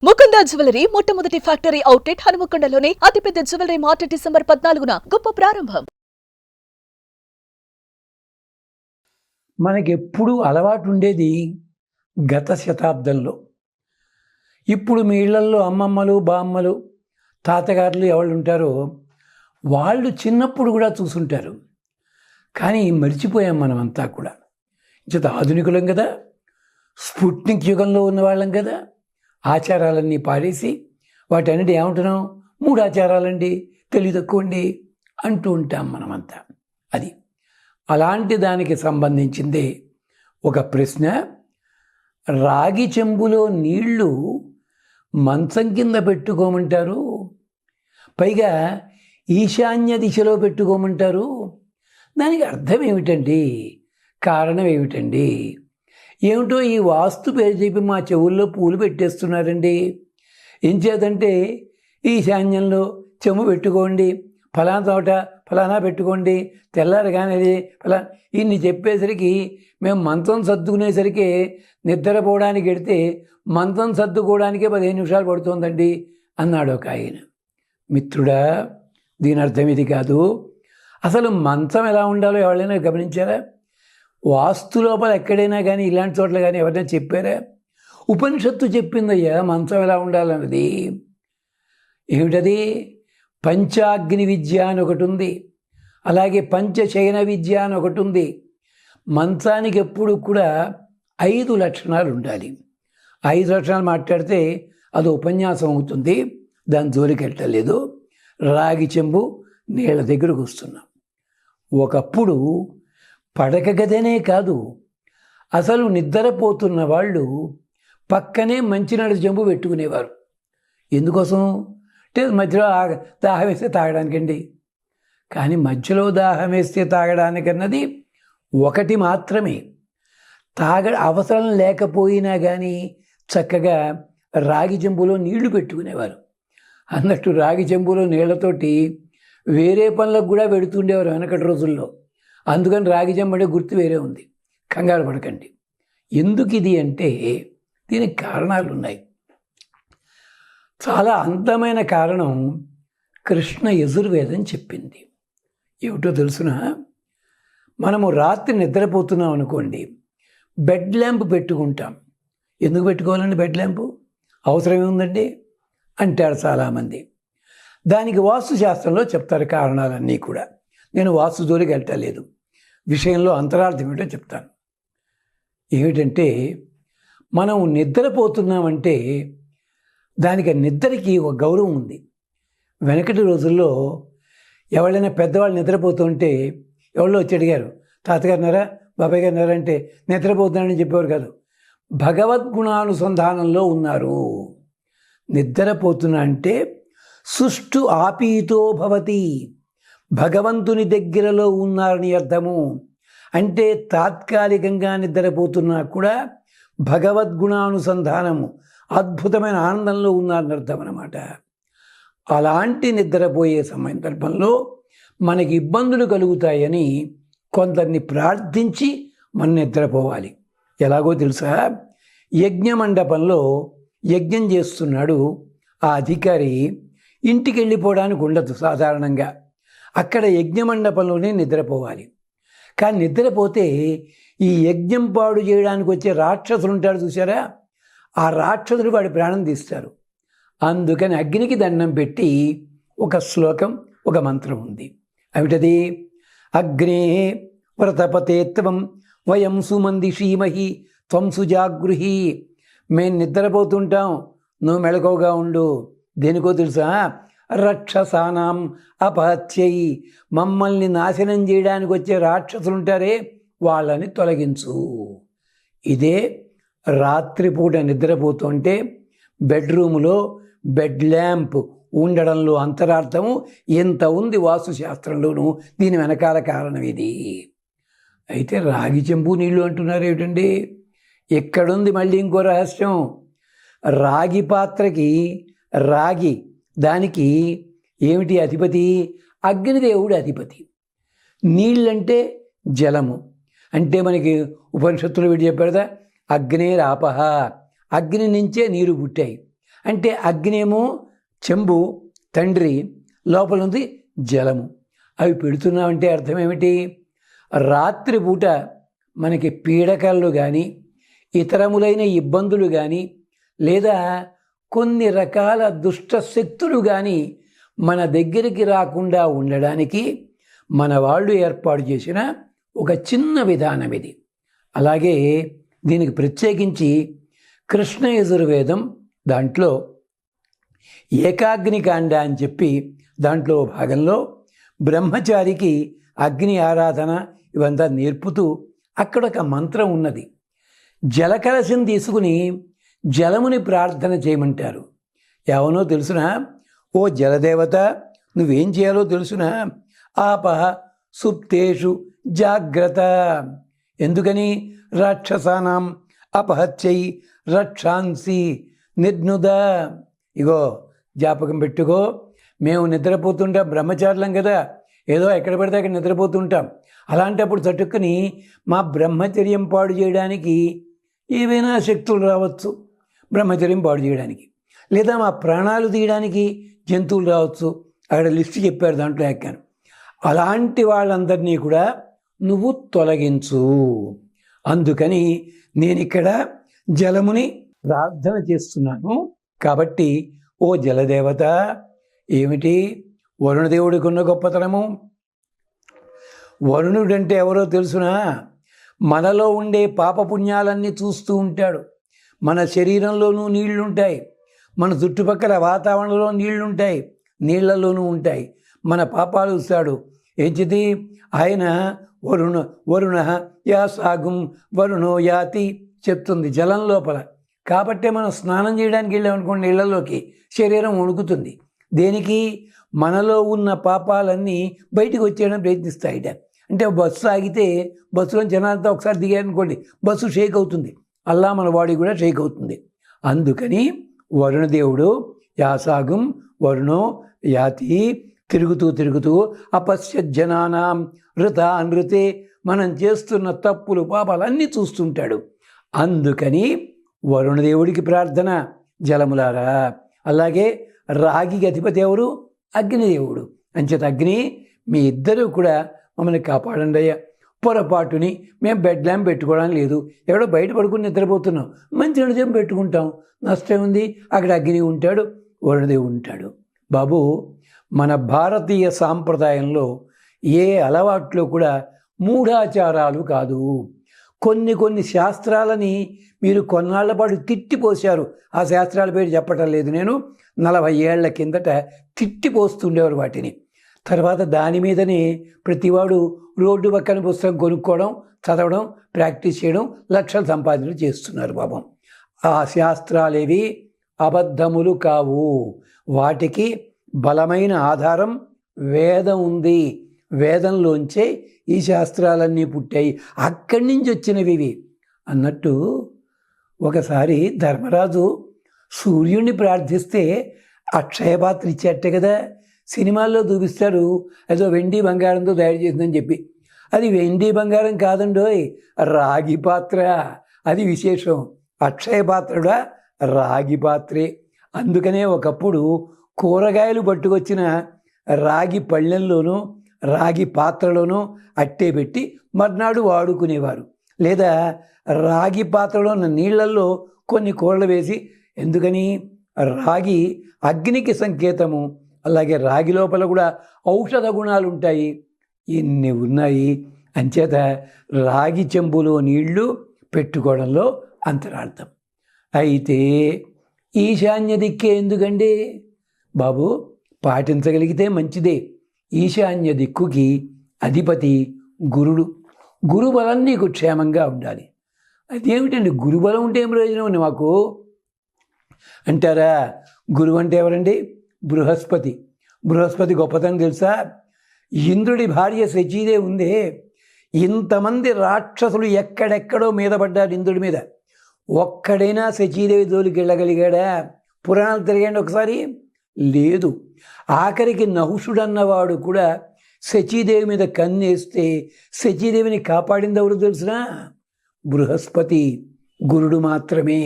Mukunda jewellery మొట్టమొదటి factory outlet హనుమకొండలోనే అతిపెద్ద jewellery mart December 14న గొప్ప ప్రారంభం. మనకెప్పుడు అలవాటు ఉండేది గత శతాబ్దంలో. ఇప్పుడు మీ ఇళ్లల్లో అమ్మమ్మలు, బామ్మలు, తాతగారులు ఎవరు ఉంటారో వాళ్ళు చిన్నప్పుడు కూడా చూసుంటారు. కానీ మర్చిపోయాం మనమంతా కూడా. ఇంత ఆధునికులం కదా, స్పుట్నిక్ యుగంలో ఉన్నవాళ్ళం కదా, ఆచారాలన్నీ పాడేసి వాటన్నిటి ఏమంటున్నాం, 3 ఆచారాలండి, తెలివి తక్కువ అండి అంటూ ఉంటాం మనమంతా. అది అలాంటి దానికి సంబంధించిందే ఒక ప్రశ్న. రాగి చెంబులో నీళ్లు మంచం కింద పెట్టుకోమంటారు, పైగా ఈశాన్య దిశలో పెట్టుకోమంటారు. దానికి అర్థం ఏమిటండి, కారణం ఏమిటండి? ఏమిటో ఈ వాస్తు పేరు చెప్పి మా చెవుల్లో పూలు పెట్టేస్తున్నారండి. ఏం చేద్దంటే ఈశాన్యంలో చెంబు పెట్టుకోండి, ఫలానా తోట ఫలానా పెట్టుకోండి, తెల్లారగానే ఫలానా ఇన్ని చెప్పేసరికి మేము మంచం సర్దుకునేసరికి నిద్రపోవడానికి వెడితే మంచం సర్దుకోవడానికే 15 నిమిషాలు పడుతుందండి అన్నాడు ఒక ఆయన. మిత్రుడా, దీని అర్థం ఇది కాదు. అసలు మంచం ఎలా ఉండాలో ఎవరైనా గమనించారా? వాస్తు లోపల ఎక్కడైనా కానీ ఇలాంటి చోట్ల కానీ ఎవరైనా చెప్పారా? ఉపనిషత్తు చెప్పిందయ్యా మంచం ఎలా ఉండాలన్నది. ఏమిటది? పంచాగ్ని విద్య అని ఒకటి ఉంది, అలాగే పంచశయన విద్య అని ఒకటి ఉంది. మంచానికి ఎప్పుడు కూడా 5 లక్షణాలు ఉండాలి. 5 లక్షణాలు మాట్లాడితే అది ఉపన్యాసం అవుతుంది, దాని జోలికి వెళ్ళలేదు. రాగి చెంబు నీళ్ళ దగ్గరకు వస్తున్నాం. ఒకప్పుడు పడక గదనే కాదు, అసలు నిద్రపోతున్న వాళ్ళు పక్కనే మంచినీళ్ళ చెంబు పెట్టుకునేవారు. ఎందుకోసం అంటే మధ్యలో దాహం వేస్తే తాగడానికండి. కానీ మధ్యలో దాహం వేస్తే తాగడానికన్నది ఒకటి మాత్రమే. అవసరం లేకపోయినా కానీ చక్కగా రాగి చెంబులో నీళ్లు పెట్టుకునేవారు. అన్నట్టు రాగి చెంబులో నీళ్లతోటి వేరే పనులకు కూడా పెడుతుండేవారు వెనకటి రోజుల్లో. అందుకని రాగి చెంబు అంటే గుర్తు వేరే ఉంది, కంగారు పడకండి. ఎందుకు ఇది అంటే దీనికి కారణాలు ఉన్నాయి. చాలా అందమైన కారణం కృష్ణ యజుర్వేదం చెప్పింది. ఏమిటో తెలుసునా? మనము రాత్రి నిద్రపోతున్నాం అనుకోండి, బెడ్ ల్యాంప్ పెట్టుకుంటాం. ఎందుకు పెట్టుకోవాలండి బెడ్ ల్యాంపు? అవసరమే ఉందండి అంటారు చాలామంది. దానికి వాస్తు శాస్త్రంలో చెప్తారు కారణాలన్నీ కూడా. నేను వాస్తు జోలికి వెళ్ళలేదు, విషయంలో అంతరార్థం ఏమిటో చెప్తాను. ఏమిటంటే మనం నిద్రపోతున్నామంటే దానికి నిద్రకి ఒక గౌరవం ఉంది. వెనకటి రోజుల్లో ఎవరైనా పెద్దవాళ్ళు నిద్రపోతుంటే ఎవరో వచ్చి అడిగారు, తాతగారినారా, బాబాయ్ గారినారా అంటే నిద్రపోతున్నారని చెప్పేవారు కాదు, భగవద్గుణానుసంధానంలో ఉన్నారు. నిద్రపోతున్నా అంటే సుష్టు ఆపీతో భవతి, భగవంతుని దగ్గరలో ఉన్నారని అర్థము. అంటే తాత్కాలికంగా నిద్రపోతున్నా కూడా భగవద్గుణానుసంధానము, అద్భుతమైన ఆనందంలో ఉన్నారని అర్థం అన్నమాట. అలాంటి నిద్రపోయే సందర్భంలో మనకి ఇబ్బందులు కలుగుతాయని కొందరిని ప్రార్థించి మనం నిద్రపోవాలి. ఎలాగో తెలుసా? యజ్ఞ మండపంలో యజ్ఞం చేస్తున్నాడు ఆ అధికారి, ఇంటికి వెళ్ళిపోవడానికి ఉండదు సాధారణంగా. అక్కడ యజ్ఞమండపంలోనే నిద్రపోవాలి. కానీ నిద్రపోతే ఈ యజ్ఞం పాడు చేయడానికి వచ్చే రాక్షసులు ఉంటారు చూసారా, ఆ రాక్షసులు వాడి ప్రాణం తీస్తారు. అందుకని అగ్నికి దండం పెట్టి ఒక శ్లోకం, ఒక మంత్రం ఉంది. అవిటది, అగ్నే వ్రతపతే త్వం వయం సుమందిషీమహి త్వం సుజాగృహి. మేము నిద్రపోతుంటాం, నువ్వు మెళకువగా ఉండు. దేనికో తెలుసా? రక్షసానాం అపహత్యై, మమ్మల్ని నాశనం చేయడానికి వచ్చే రాక్షసులు ఉంటారే వాళ్ళని తొలగించు. ఇదే రాత్రిపూట నిద్రపోతుంటే బెడ్రూములో బెడ్ ల్యాంప్ ఉండడంలో అంతరార్థము ఎంత ఉంది వాస్తు శాస్త్రంలోనూ. దీని వెనకాల కారణం ఇది. అయితే రాగి చెంబు నీళ్ళు అంటున్నారు ఏమిటండి? ఎక్కడుంది మళ్ళీ ఇంకో రహస్యం. రాగి పాత్రకి, రాగి దానికి ఏమిటి అధిపతి? అగ్నిదేవుడు అధిపతి. నీళ్ళంటే జలము. అంటే మనకి ఉపనిషత్తులు వీడు చెప్పారు కదా, అగ్నేరాపహ, అగ్ని నుంచే నీరు పుట్టాయి. అంటే అగ్నేమో చెంబు తండ్రి, లోపల ఉంది జలము. అవి పెడుతున్నామంటే అర్థం ఏమిటి? రాత్రిపూట మనకి పీడకలు కానీ ఇతరములైన ఇబ్బందులు కానీ లేదా కొన్ని రకాల దుష్ట శక్తులు కానీ మన దగ్గరికి రాకుండా ఉండడానికి మన వాళ్ళు ఏర్పాటు చేసిన ఒక చిన్న విధానం ఇది. అలాగే దీనికి ప్రత్యేకించి కృష్ణ యజుర్వేదం దాంట్లో ఏకాగ్నికాండ అని చెప్పి దాంట్లో భాగంలో బ్రహ్మచారికి అగ్ని ఆరాధన ఇవంతా నేర్పుతూ అక్కడ ఒక మంత్రం ఉన్నది. జలకలశం తీసుకుని జలముని ప్రార్థన చేయమంటారు. ఎవనో తెలుసునా? ఓ జలదేవత, నువ్వేం చేయాలో తెలుసునా? ఆపహ సుప్తేషు జాగ్రత్త. ఎందుకని? రాక్షసానాం అపహత్యై రక్షాంసి నిర్నుద. ఇగో జ్ఞాపకం పెట్టుకో, మేము నిద్రపోతుంటాం, బ్రహ్మచారులం కదా, ఏదో ఎక్కడ పడితే అక్కడ నిద్రపోతుంటాం. అలాంటప్పుడు చటుక్కుని మా బ్రహ్మచర్యం పాడు చేయడానికి ఏవైనా శక్తులు రావచ్చు, బ్రహ్మచర్యం పాడు చేయడానికి, లేదా మా ప్రాణాలు తీయడానికి జంతువులు రావచ్చు. అక్కడ లిస్ట్ చెప్పారు, దాంట్లో ఎక్కాను. అలాంటి వాళ్ళందరినీ కూడా నువ్వు తొలగించు. అందుకని నేను ఇక్కడ జలముని ప్రార్థన చేస్తున్నాను. కాబట్టి ఓ జలదేవత, ఏమిటి వరుణదేవుడికి ఉన్న గొప్పతనము? వరుణుడంటే ఎవరో తెలుసునా? మనలో ఉండే పాపపుణ్యాలన్నీ చూస్తూ ఉంటాడు. మన శరీరంలోనూ నీళ్లుంటాయి, మన చుట్టుపక్కల వాతావరణంలో నీళ్లుంటాయి, నీళ్లలోనూ ఉంటాయి. మన పాపాలు చూస్తాడు. ఏంచిది? ఆయన వరుణ యా సాగుం వరుణో యాతి చెప్తుంది జలం లోపల. కాబట్టే మనం స్నానం చేయడానికి వెళ్ళామనుకోండి నీళ్ళలోకి, శరీరం వణుకుతుంది. దేనికి? మనలో ఉన్న పాపాలన్నీ బయటికి వచ్చేయడం ప్రయత్నిస్తాయిట. అంటే బస్సు ఆగితే బస్సులో జనాలతో ఒకసారి దిగారనుకోండి, బస్సు షేక్ అవుతుంది. అలా మన బాడీ కూడా షేక్ అవుతుంది. అందుకని వరుణదేవుడు యాసాగం వరుణో యాతి, తిరుగుతూ తిరుగుతూ అపశ్యజ్జనానాం ఋత నృతే, మనం చేస్తున్న తప్పులు పాపాలన్నీ చూస్తుంటాడు. అందుకని వరుణదేవుడికి ప్రార్థన, జలములారా. అలాగే రాగికి అధిపతి ఎవరు? అగ్నిదేవుడు. అంచేత అగ్ని, మీ ఇద్దరూ కూడా మమ్మల్ని కాపాడండి అయ్యా. పొరపాటుని మేము బెడ్ ల్యాంప్ పెట్టుకోవడం లేదు, ఎవడో బయట పడుకుని నిద్రపోతున్నాం, మంచి నిజం పెట్టుకుంటాం, నష్టం ఉంది. అక్కడ అగ్ని ఉంటాడు, వరుణదేవుడు ఉంటాడు. బాబు, మన భారతీయ సాంప్రదాయంలో ఏ అలవాట్లో కూడా మూఢాచారాలు కాదు. కొన్ని శాస్త్రాలని మీరు కొన్నాళ్ల పాటు తిట్టిపోశారు. ఆ శాస్త్రాల పేరు చెప్పటం లేదు నేను. 40 ఏళ్ల కిందట తిట్టిపోస్తుండేవారు వాటిని. తర్వాత దాని మీదనే ప్రతివాడు రోడ్డు పక్కన పుస్తకం కొనుక్కోవడం, చదవడం, ప్రాక్టీస్ చేయడం, లక్షలు సంపాదన చేస్తున్నారు. పాపం, ఆ శాస్త్రాలేవి అబద్ధములు కావు. వాటికి బలమైన ఆధారం వేదం ఉంది. వేదంలోంచే ఈ శాస్త్రాలన్నీ పుట్టాయి, అక్కడి నుంచి వచ్చినవి ఇవి అన్నట్టు. ఒకసారి ధర్మరాజు సూర్యుడిని ప్రార్థిస్తే అక్షయపాత్ర ఇచ్చేట్టే కదా. సినిమాల్లో చూపిస్తారు, ఏదో వెండి బంగారంతో తయారు చేసిందని చెప్పి. అది వెండి బంగారం కాదండోయ్, రాగి పాత్ర. అది విశేషం. అక్షయ పాత్రుడా రాగి పాత్రే. అందుకనే ఒకప్పుడు కూరగాయలు పట్టుకొచ్చిన రాగి పళ్ళెల్లోనూ రాగి పాత్రలోనూ అట్టే పెట్టి మర్నాడు వాడుకునేవారు. లేదా రాగి పాత్రలో ఉన్న నీళ్లలో కొన్ని కూరలు వేసి, ఎందుకని? రాగి అగ్నికి సంకేతము. అలాగే రాగి లోపల కూడా ఔషధ గుణాలు ఉంటాయి. ఇన్ని ఉన్నాయి. అంచేత రాగి చెంబులో నీళ్లు పెట్టుకోవడంలో అంతరార్థం. అయితే ఈశాన్య దిక్కే ఎందుకండి బాబు? పాటించగలిగితే మంచిదే. ఈశాన్య దిక్కుకి అధిపతి గురుడు. గురుబలం నీకు క్షేమంగా ఉండాలి. అదేమిటండి గురుబలం ఉంటే ఏం ప్రయోజనం ఉంది మాకు అంటారా? గురువు అంటే ఎవరండి? బృహస్పతి. బృహస్పతి గొప్పతనం తెలుసా? ఇంద్రుడి భార్య శచీదేవి ఉందే, ఇంతమంది రాక్షసులు ఎక్కడెక్కడో మీద పడ్డారు ఇంద్రుడి మీద. ఒక్కడైనా శచీదేవి జోలికి వెళ్ళగలిగాడా? పురాణాలు తిరగండి ఒకసారి. లేదు. ఆఖరికి నహుషుడు అన్నవాడు కూడా శచీదేవి మీద కన్నేస్తే శచీదేవిని కాపాడింది ఎవరు తెలుసునా? బృహస్పతి, గురుడు మాత్రమే.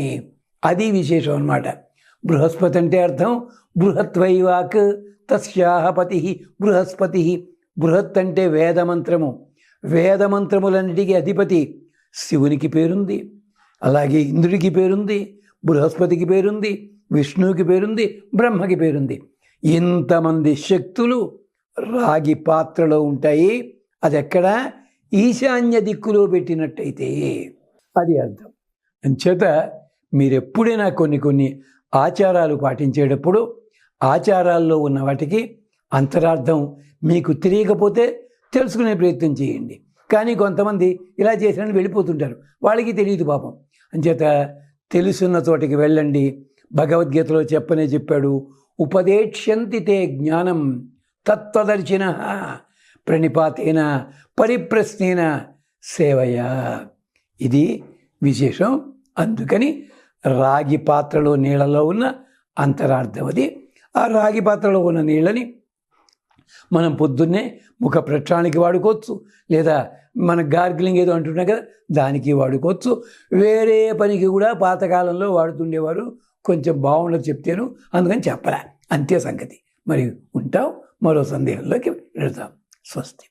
అది విశేషం అన్నమాట. బృహస్పతి అంటే అర్థం బృహత్వైవాక్ తస్యాహపతి బృహస్పతి. బృహత్ అంటే వేదమంత్రము, వేదమంత్రములన్నిటికీ అధిపతి శివునికి పేరుంది, అలాగే ఇంద్రుడికి పేరుంది, బృహస్పతికి పేరుంది, విష్ణువుకి పేరుంది, బ్రహ్మకి పేరుంది. ఇంతమంది శక్తులు రాగి పాత్రలో ఉంటాయి. అది ఎక్కడ? ఈశాన్య దిక్కులో పెట్టినట్టయితే అది అర్థం. అంచేత మీరెప్పుడైనా కొన్ని ఆచారాలు పాటించేటప్పుడు ఆచారాల్లో ఉన్న వాటికి అంతరార్థం మీకు తెలియకపోతే తెలుసుకునే ప్రయత్నం చేయండి. కానీ కొంతమంది ఇలా చేసినని వెళ్ళిపోతుంటారు, వాళ్ళకి తెలియదు పాపం. అంచేత తెలుసున్న చోటికి వెళ్ళండి. భగవద్గీతలో చెప్పాడు, ఉపదేక్ష్యంతి తే జ్ఞానం తత్వదర్శిన ప్రణిపాతేన పరిప్రశ్నేన సేవయా. ఇది విశేషం. అందుకని రాగి పాత్రలో నీళ్ళలో ఉన్న అంతరార్థం అది. ఆ రాగి పాత్రలో ఉన్న నీళ్ళని మనం పొద్దున్నే ముఖ ప్రక్షాళనకి వాడుకోవచ్చు, లేదా మన గార్గిలింగ్ ఏదో అంటున్నాం కదా దానికి వాడుకోవచ్చు. వేరే పనికి కూడా పాతకాలంలో వాడుతుండేవారు. కొంచెం బాగుండదు చెప్తేను, అందుకని చెప్పలే, అంతే సంగతి. మరి ఉంటాం, మరో సందేహంలోకి వెళ్తాం. స్వస్తి.